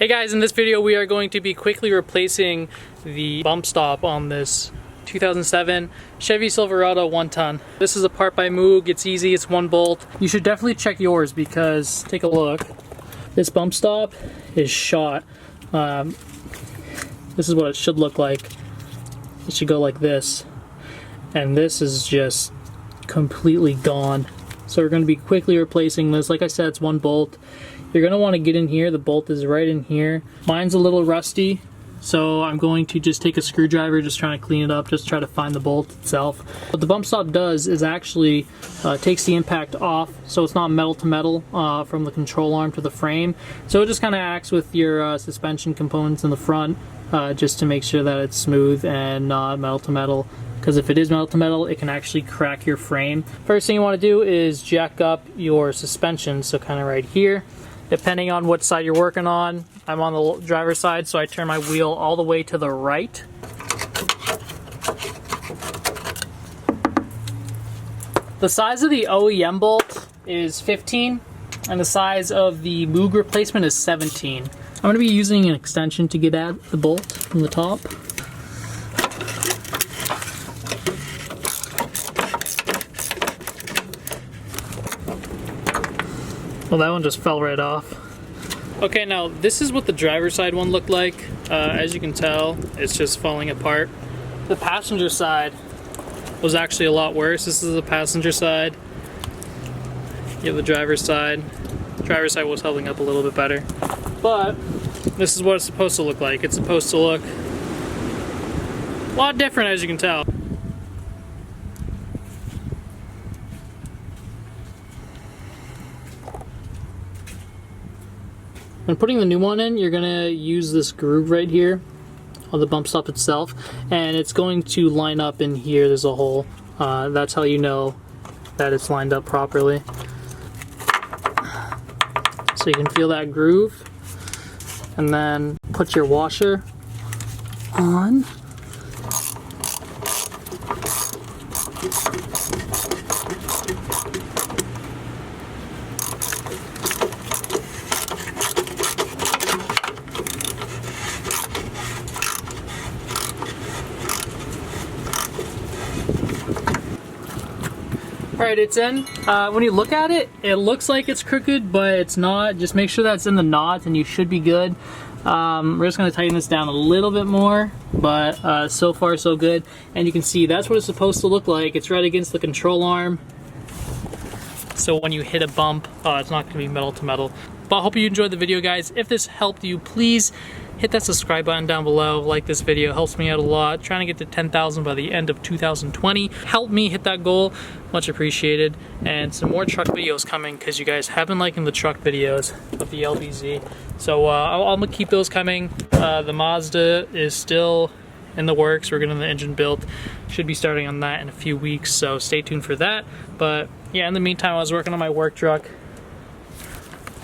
Hey guys, in this video we are going to be quickly replacing the bump stop on this 2007 Chevy Silverado 1-ton. This is a part by MOOG. It's easy, it's 1 bolt. You should definitely check yours because, take a look, this bump stop is shot. This is what it should look like. It should go like this. And this is just completely gone. So we're going to be quickly replacing this. Like I said, it's 1 bolt. You're going to want to get in here. The bolt is right in here. Mine's a little rusty, so I'm going to just take a screwdriver, just trying to clean it up, just try to find the bolt itself. What the bump stop does is actually takes the impact off, so it's not metal to metal from the control arm to the frame. So it just kind of acts with your suspension components in the front, just to make sure that it's smooth and not metal to metal. Because if it is metal to metal, it can actually crack your frame. First thing you want to do is jack up your suspension, so kind of right here. Depending on what side you're working on, I'm on the driver's side, so I turn my wheel all the way to the right. The size of the OEM bolt is 15, and the size of the MOOG replacement is 17. I'm going to be using an extension to get at the bolt from the top. Well, that one just fell right off. Okay, now this is what the driver's side one looked like. As you can tell, it's just falling apart. The passenger side was actually a lot worse. This is the passenger side. You have the driver's side. The driver's side was holding up a little bit better. But this is what it's supposed to look like. It's supposed to look a lot different, as you can tell. When putting the new one in, you're going to use this groove right here on the bump stop itself, and it's going to line up in here. There's a hole. That's how you know that it's lined up properly. So you can feel that groove, and then put your washer on. Alright, it's in. When you look at it, it looks like it's crooked, but it's not. Just make sure that's in the knots and you should be good. We're just going to tighten this down a little bit more, but so far so good. And you can see that's what it's supposed to look like. It's right against the control arm. So when you hit a bump, it's not going to be metal to metal. But I hope you enjoyed the video, guys. If this helped you, please hit that subscribe button down below. Like this video, helps me out a lot. Trying to get to 10,000 by the end of 2020. Help me hit that goal, much appreciated. And some more truck videos coming because you guys have been liking the truck videos of the LBZ. So I'm gonna keep those coming. The Mazda is still in the works. We're getting the engine built. Should be starting on that in a few weeks, so stay tuned for that. But yeah, in the meantime, I was working on my work truck.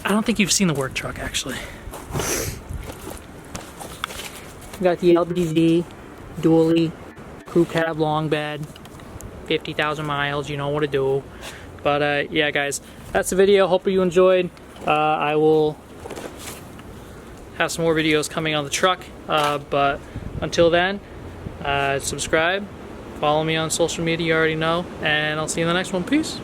I don't think you've seen the work truck, actually. Got the LBZ, dually, crew cab, long bed, 50,000 miles, you know what to do. But yeah, guys, that's the video. Hope you enjoyed. I will have some more videos coming on the truck. But until then, subscribe, follow me on social media, you already know, and I'll see you in the next one. Peace.